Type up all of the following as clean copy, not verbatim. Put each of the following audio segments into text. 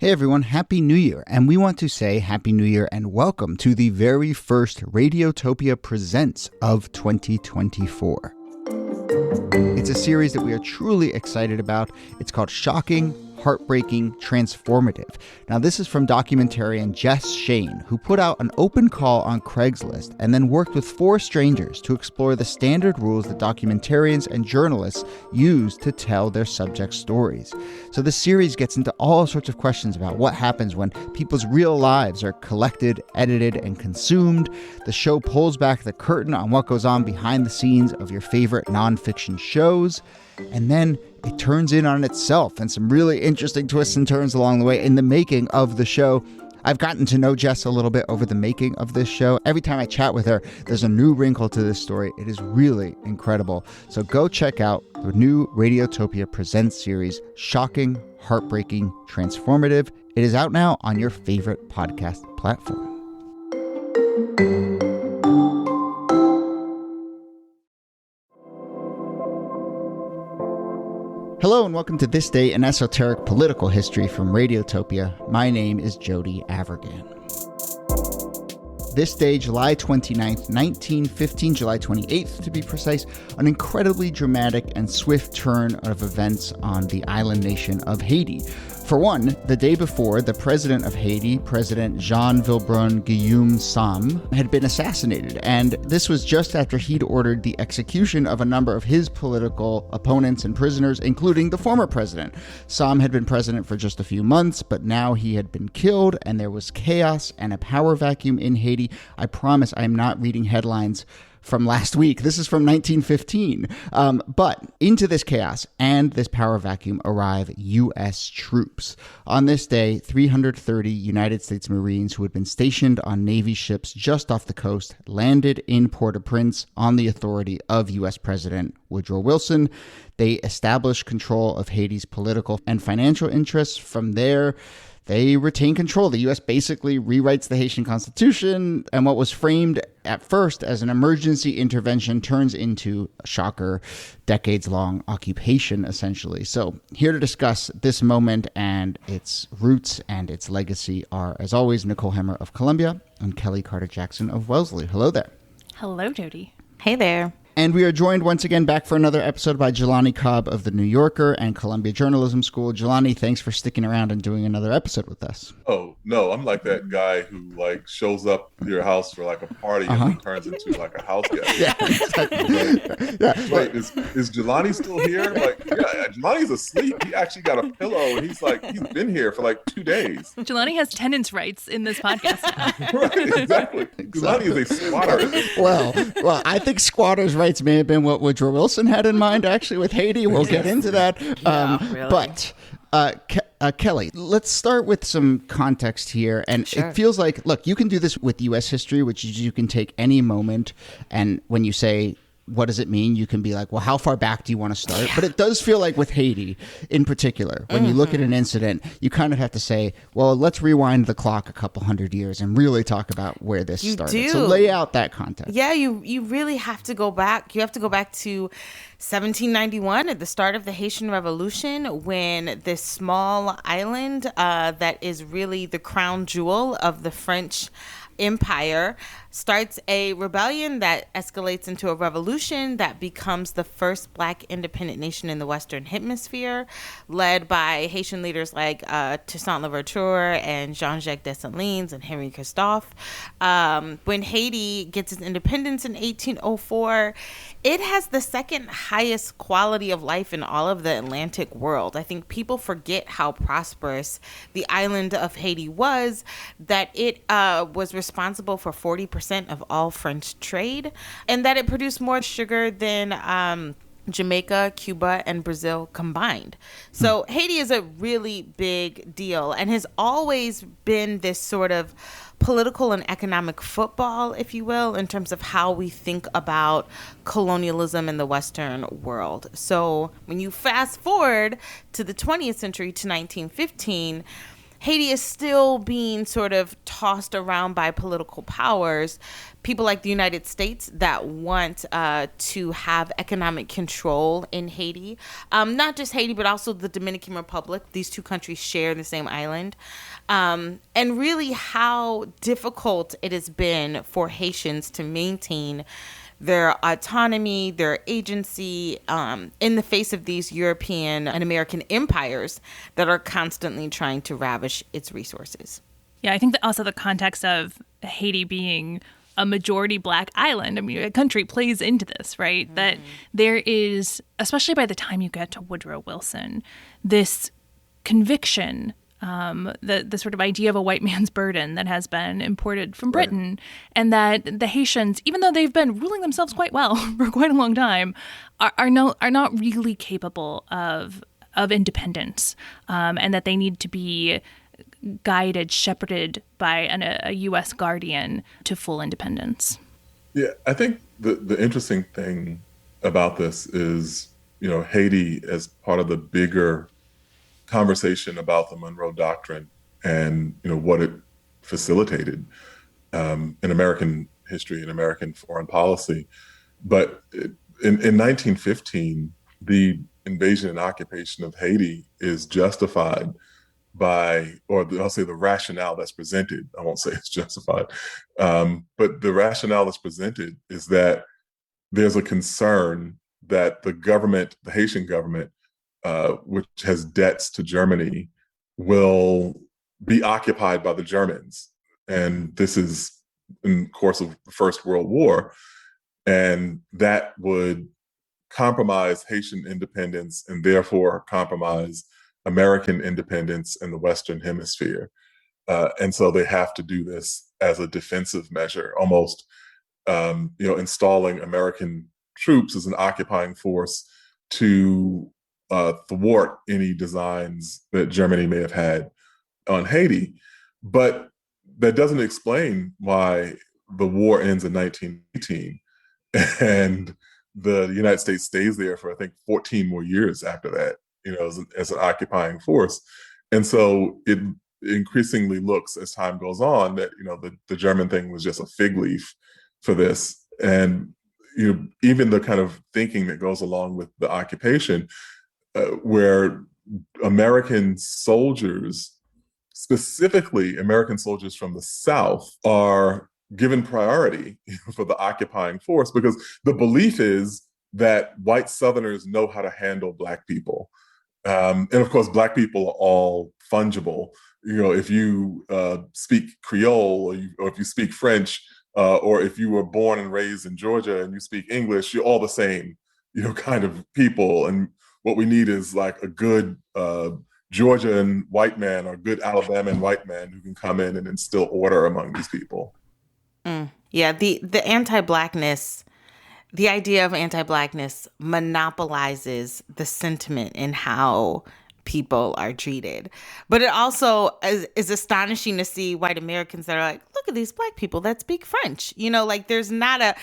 Hey everyone, Happy New Year, and we want to say Happy New Year and welcome to the very first Radiotopia Presents of 2024. It's a series that we are truly excited about. It's called Shocking, Heartbreaking, Transformative. Now, this is from documentarian Jess Shane, who put out an open call on Craigslist and then worked with 4 strangers to explore the standard rules that documentarians and journalists use to tell their subject stories. So the series gets into all sorts of questions about what happens when people's real lives are collected, edited, and consumed. The show pulls back the curtain on what goes on behind the scenes of your favorite nonfiction shows. And then it turns in on itself and some really interesting twists and turns along the way in the making of the show. I've gotten to know Jess a little bit over the making of this show. Every time I chat with her, there's a new wrinkle to this story. It is really incredible. So go check out the new Radiotopia Presents series, Shocking, Heartbreaking, Transformative. It is out now on your favorite podcast platform. Hello and welcome to This Day in Esoteric Political History from Radiotopia. My name is Jody Avergan. This day, July 29th, 1915, July 28th to be precise, an incredibly dramatic and swift turn of events on the island nation of Haiti. For one, the day before, the president of Haiti, President Jean Vilbrun Guillaume Sam, had been assassinated, and this was just after he'd ordered the execution of a number of his political opponents and prisoners, including the former president. Sam had been president for just a few months, but now he had been killed, and there was chaos and a power vacuum in Haiti. I promise I am not reading headlines from last week. This is from 1915. But into this chaos and this power vacuum arrive U.S. troops. On this day, 330 United States Marines who had been stationed on Navy ships just off the coast landed in Port-au-Prince on the authority of U.S. President Woodrow Wilson. They established control of Haiti's political and financial interests. From there, they retain control. The U.S. basically rewrites the Haitian Constitution, and what was framed at first as an emergency intervention turns into a shocker, decades-long occupation, essentially. So here to discuss this moment and its roots and its legacy are, as always, Nicole Hemmer of Columbia and Kellie Carter-Jackson of Wellesley. Hello there. Hello, Jody. Hey there. And we are joined once again back for another episode by Jelani Cobb of The New Yorker and Columbia Journalism School. Jelani, thanks for sticking around and doing another episode with us. Oh, no, I'm like that guy who shows up to your house for a party and then turns into a house guest. Yeah, exactly. Wait, is Jelani still here? Jelani's asleep. He actually got a pillow and he's been here for 2 days. Jelani has tenants' rights in this podcast now. Right, exactly. Jelani is a squatter. Well, I think squatters' rights may have been what Woodrow Wilson had in mind, actually, with Haiti. We'll get into that. Really. But Kellie, let's start with some context here. And Sure. It feels like, look, you can do this with U.S. history, which is you can take any moment, and when you say, what does it mean? You can be like, well, how far back do you want to start? Yeah. But it does feel like with Haiti in particular, when you look at an incident, you kind of have to say, well, let's rewind the clock a couple hundred years and really talk about where this started. Do. So lay out that context. Yeah, you really have to go back. You have to go back to 1791 at the start of the Haitian Revolution, when this small island that is really the crown jewel of the French Empire starts a rebellion that escalates into a revolution that becomes the first Black independent nation in the Western Hemisphere, led by Haitian leaders like Toussaint Louverture and Jean-Jacques Dessalines and Henri Christophe. When Haiti gets its independence in 1804, it has the second highest quality of life in all of the Atlantic world. I think people forget how prosperous the island of Haiti was, that it was responsible for 40% of all French trade, and that it produced more sugar than Jamaica, Cuba, and Brazil combined. So Haiti is a really big deal and has always been this sort of political and economic football, if you will, in terms of how we think about colonialism in the Western world. So when you fast forward to the 20th century, to 1915, Haiti is still being sort of tossed around by political powers, people like the United States that want to have economic control in Haiti. Not just Haiti, but also the Dominican Republic. These two countries share the same island. And really how difficult it has been for Haitians to maintain their autonomy, their agency in the face of these European and American empires that are constantly trying to ravish its resources. Yeah, I think that also the context of Haiti being a majority Black island, I mean, a country plays into this, right? Mm-hmm. That there is, especially by the time you get to Woodrow Wilson, this conviction, the sort of idea of a white man's burden that has been imported from Britain, and that the Haitians, even though they've been ruling themselves quite well for quite a long time, are not really capable of independence, and that they need to be guided, shepherded by a U.S. guardian to full independence. Yeah, I think the interesting thing about this is, Haiti as part of the bigger conversation about the Monroe Doctrine and, what it facilitated in American history and American foreign policy. But in 1915, the invasion and occupation of Haiti is justified by, or I'll say the rationale that's presented, I won't say it's justified, but the rationale that's presented is that there's a concern that the government, the Haitian government, which has debts to Germany, will be occupied by the Germans. And this is in the course of the First World War. And that would compromise Haitian independence and therefore compromise American independence in the Western Hemisphere. And so they have to do this as a defensive measure, almost, installing American troops as an occupying force to thwart any designs that Germany may have had on Haiti. But that doesn't explain why the war ends in 1918 and the United States stays there for, I think, 14 more years after that, as an occupying force. And so it increasingly looks, as time goes on, that, the German thing was just a fig leaf for this. And, even the kind of thinking that goes along with the occupation, where American soldiers, specifically American soldiers from the South, are given priority for the occupying force, because the belief is that white Southerners know how to handle Black people. And of course, Black people are all fungible. If you speak Creole or if you speak French, or if you were born and raised in Georgia and you speak English, you're all the same, kind of people. And what we need is like a good Georgian white man or good Alabamian white man who can come in and instill order among these people. Yeah, the anti-Blackness, the idea of anti-Blackness monopolizes the sentiment in how people are treated. But it also is astonishing to see white Americans that are like, look at these Black people that speak French. There's not a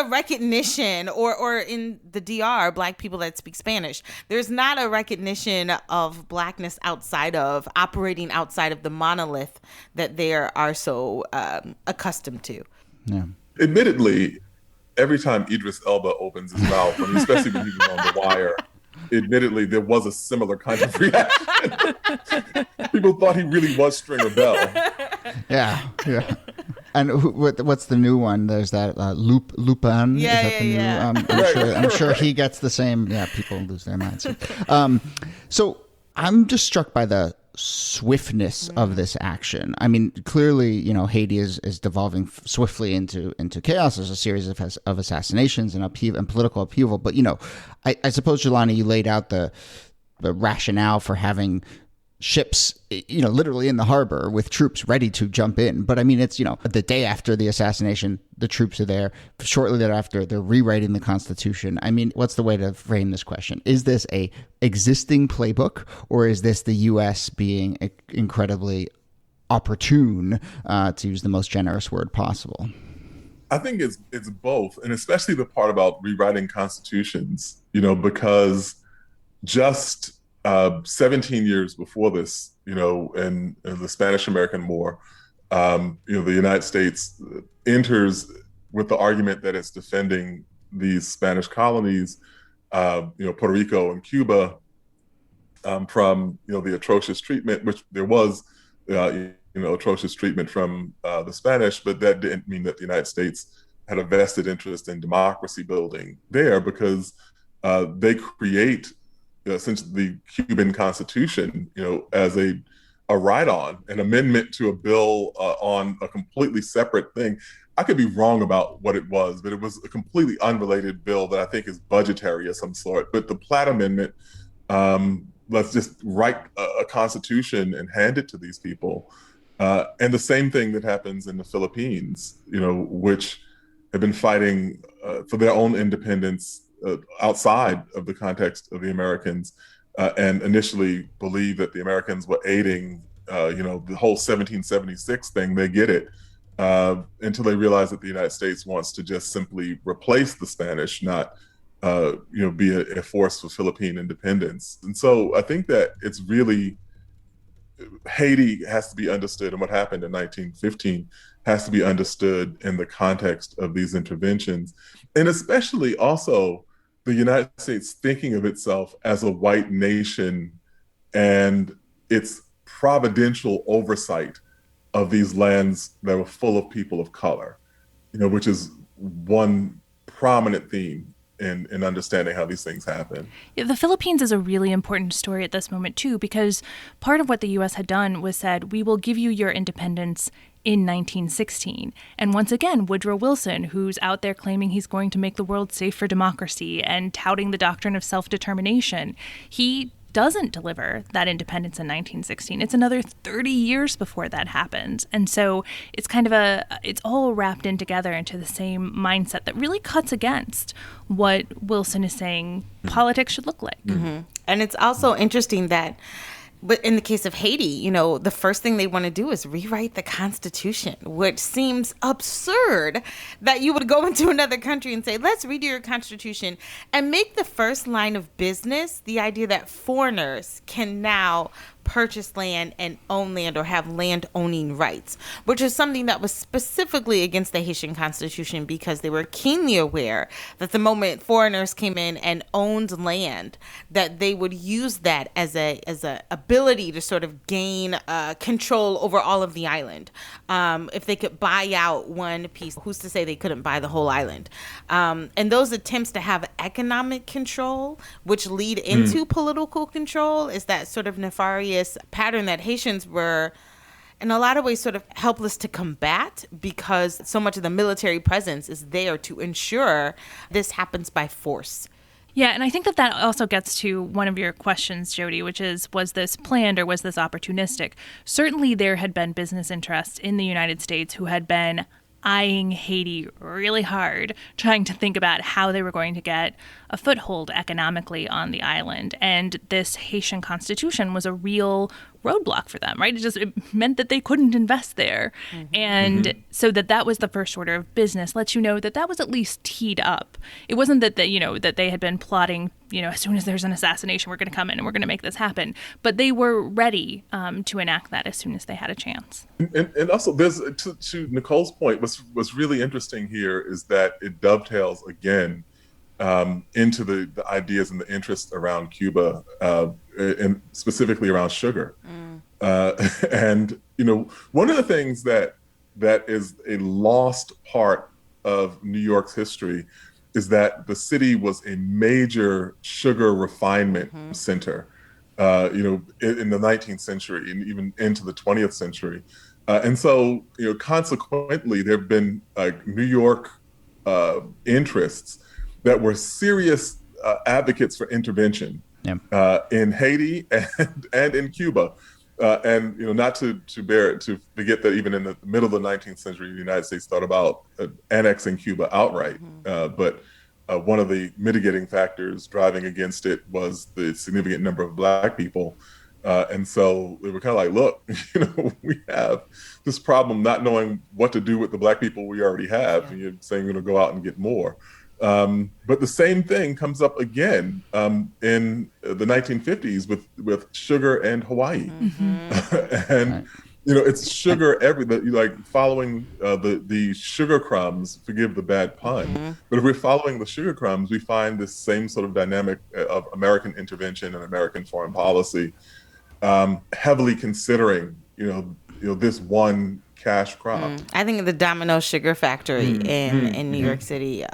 recognition, or in the DR, Black people that speak Spanish. There's not a recognition of Blackness operating outside of the monolith that they are so accustomed to. Yeah. Admittedly, every time Idris Elba opens his mouth, especially when he was on The Wire, admittedly, there was a similar kind of reaction. People thought he really was Stringer Bell. Yeah. And what's the new one? There's that Lupin. Yeah, Is that the new? I'm sure he gets the same. Yeah, people lose their minds. So I'm just struck by the swiftness of this action. I mean, clearly, Haiti is devolving swiftly into chaos. There's a series of assassinations and political upheaval. But I suppose, Jelani, you laid out the rationale for having ships, literally in the harbor with troops ready to jump in. But I mean, it's, the day after the assassination, the troops are there. Shortly thereafter, they're rewriting the Constitution. I mean, what's the way to frame this question? Is this a existing playbook, or is this the U.S. being incredibly opportune, to use the most generous word possible? I think it's both, and especially the part about rewriting constitutions, because just 17 years before this, in the Spanish-American War, the United States enters with the argument that it's defending these Spanish colonies, Puerto Rico and Cuba, from the atrocious treatment, which there was, atrocious treatment from the Spanish, but that didn't mean that the United States had a vested interest in democracy building there, because they create since the Cuban Constitution, as a write-on, an amendment to a bill on a completely separate thing. I could be wrong about what it was, but it was a completely unrelated bill that I think is budgetary of some sort. But the Platt Amendment, let's just write a constitution and hand it to these people. And the same thing that happens in the Philippines, which have been fighting for their own independence outside of the context of the Americans, and initially believed that the Americans were aiding, the whole 1776 thing. They get it until they realize that the United States wants to just simply replace the Spanish, not be a force for Philippine independence. And so I think that it's really, Haiti has to be understood, and what happened in 1915 has to be understood in the context of these interventions, and especially also the United States thinking of itself as a white nation and its providential oversight of these lands that were full of people of color, which is one prominent theme in understanding how these things happen. Yeah, the Philippines is a really important story at this moment, too, because part of what the U.S. had done was said, we will give you your independence in 1916. And once again, Woodrow Wilson, who's out there claiming he's going to make the world safe for democracy and touting the doctrine of self-determination, he doesn't deliver that independence in 1916. It's another 30 years before that happens. And so it's kind of it's all wrapped in together into the same mindset that really cuts against what Wilson is saying politics should look like. Mm-hmm. And it's also interesting that, but in the case of Haiti, the first thing they want to do is rewrite the Constitution, which seems absurd that you would go into another country and say, let's redo your Constitution, and make the first line of business the idea that foreigners can now purchase land and own land or have land owning rights, which is something that was specifically against the Haitian Constitution, because they were keenly aware that the moment foreigners came in and owned land, that they would use that as a ability to sort of gain control over all of the island. If they could buy out one piece, who's to say they couldn't buy the whole island? And those attempts to have economic control, which lead into political control, is that sort of nefarious pattern that Haitians were in a lot of ways sort of helpless to combat, because so much of the military presence is there to ensure this happens by force. Yeah, and I think that also gets to one of your questions, Jody, which is, was this planned or was this opportunistic? Certainly there had been business interests in the United States who had been eyeing Haiti really hard, trying to think about how they were going to get a foothold economically on the island. And this Haitian Constitution was a real roadblock for them, right? It meant that they couldn't invest there. Mm-hmm. And so that was the first order of business, lets you know that was at least teed up. It wasn't that they had been plotting, as soon as there's an assassination, we're going to come in and we're going to make this happen. But they were ready to enact that as soon as they had a chance. And also, there's to Nicole's point, what's really interesting here is that it dovetails again into the ideas and the interests around Cuba, and specifically around sugar. And one of the things that is a lost part of New York's history is that the city was a major sugar refinement center, in the 19th century and even into the 20th century. And so, consequently, there have been New York interests that were serious advocates for intervention in Haiti and in Cuba. And not to forget that even in the middle of the 19th century, the United States thought about annexing Cuba outright. But one of the mitigating factors driving against it was the significant number of Black people. And so they were kind of like, look, we have this problem not knowing what to do with the Black people we already have. And you're saying we're going to go out and get more. But the same thing comes up again in the 1950s with sugar and Hawaii. And it's sugar like following the sugar crumbs, forgive the bad pun, but if we're following the sugar crumbs, we find this same sort of dynamic of American intervention and American foreign policy, heavily considering, this one cash crop. I think of the Domino Sugar Factory in New York City.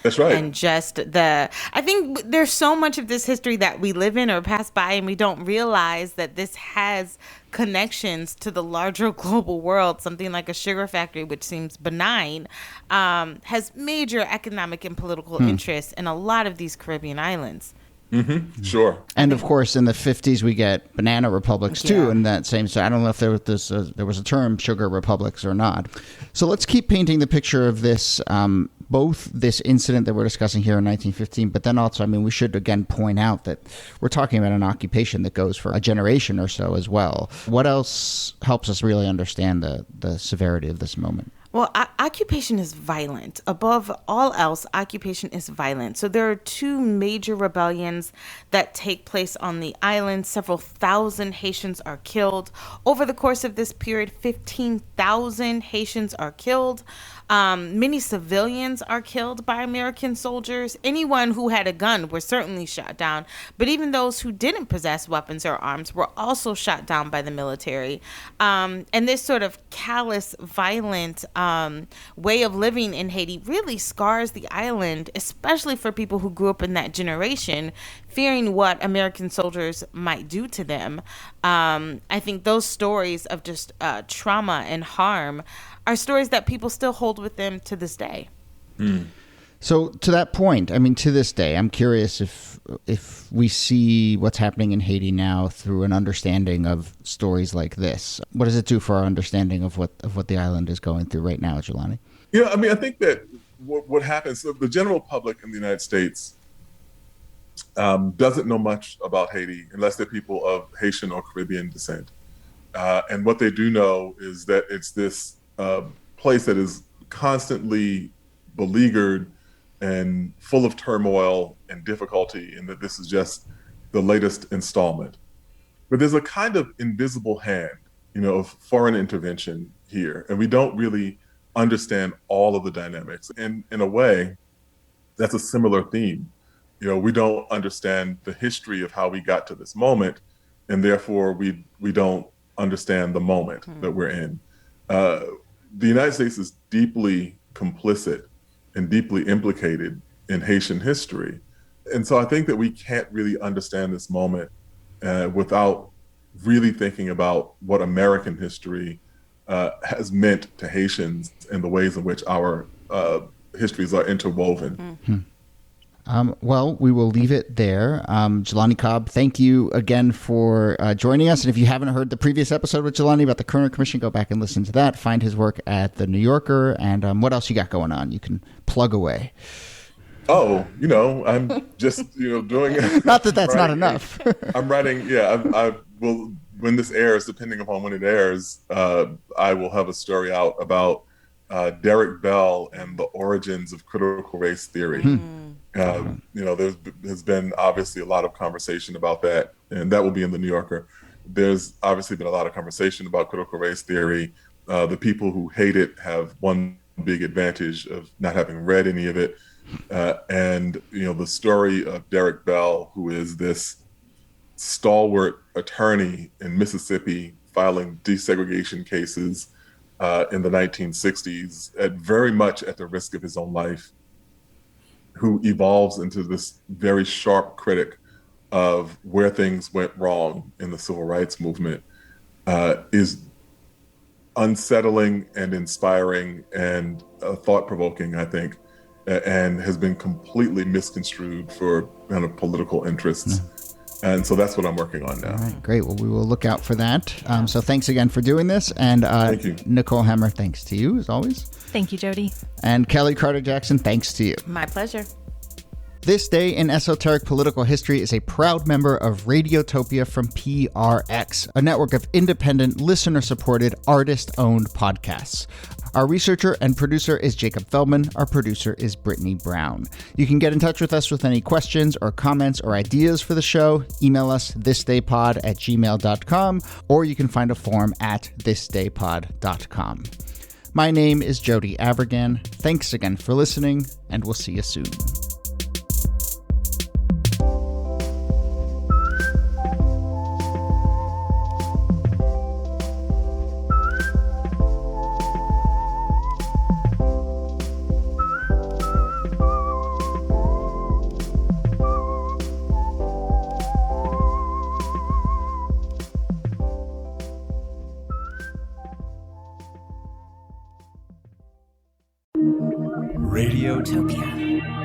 That's right. And just I think there's so much of this history that we live in or pass by, and we don't realize that this has connections to the larger global world. Something like a sugar factory, which seems benign, has major economic and political interests in a lot of these Caribbean islands. Sure. And of course, in the 50s, we get banana republics too. In that same, so I don't know if there was a term sugar republics or not. So let's keep painting the picture of this, both this incident that we're discussing here in 1915, but then also, we should again point out that we're talking about an occupation that goes for a generation or so as well. What else helps us really understand the severity of this moment? Well, occupation is violent. Above all else, occupation is violent. So there are two major rebellions that take place on the island. Several thousand Haitians are killed. Over the course of this period, 15,000 Haitians are killed. Many civilians are killed by American soldiers. Anyone who had a gun was certainly shot down. But even those who didn't possess weapons or arms were also shot down by the military. And this sort of callous, violent way of living in Haiti really scars the island, especially for people who grew up in that generation, fearing what American soldiers might do to them. I think those stories of just trauma and harm are stories that people still hold with them to this day. So to that point, to this day, I'm curious if we see what's happening in Haiti now through an understanding of stories like this. What does it do for our understanding of what the island is going through right now, Jelani? I think that what happens, so the general public in the United States doesn't know much about Haiti unless they're people of Haitian or Caribbean descent. And what they do know is that it's this place that is constantly beleaguered and full of turmoil and difficulty, and that this is just the latest installment. But there's a kind of invisible hand, of foreign intervention here, and we don't really understand all of the dynamics. And in a way, that's a similar theme. We don't understand the history of how we got to this moment, and therefore we don't understand the moment that we're in. The United States is deeply complicit and deeply implicated in Haitian history. And so I think that we can't really understand this moment without really thinking about what American history has meant to Haitians and the ways in which our histories are interwoven. Well, we will leave it there. Jelani Cobb, thank you again for joining us. And if you haven't heard the previous episode with Jelani about the Kerner Commission, go back and listen to that. Find his work at The New Yorker. And what else you got going on? You can plug away. Oh, I'm just, doing... Not that that's not enough. I'm writing, I will, when this airs, depending upon when it airs, I will have a story out about Derek Bell and the origins of critical race theory. There's been obviously a lot of conversation about that, and that will be in The New Yorker. There's obviously been a lot of conversation about critical race theory. The people who hate it have one big advantage of not having read any of it. And the story of Derek Bell, who is this stalwart attorney in Mississippi filing desegregation cases in the 1960s, very much at the risk of his own life, who evolves into this very sharp critic of where things went wrong in the civil rights movement, is unsettling and inspiring and thought-provoking, I think, and has been completely misconstrued for kind of political interests. And so that's what I'm working on now. All right, great. Well, we will look out for that. So thanks again for doing this. And thank you. Nicole Hemmer, thanks to you, as always. Thank you, Jody. And Kellie Carter-Jackson, thanks to you. My pleasure. This Day in Esoteric Political History is a proud member of Radiotopia from PRX, a network of independent, listener-supported, artist-owned podcasts. Our researcher and producer is Jacob Feldman. Our producer is Brittany Brown. You can get in touch with us with any questions or comments or ideas for the show. Email us thisdaypod@gmail.com, or you can find a form at thisdaypod.com. My name is Jody Abergan. Thanks again for listening, and we'll see you soon. Radiotopia.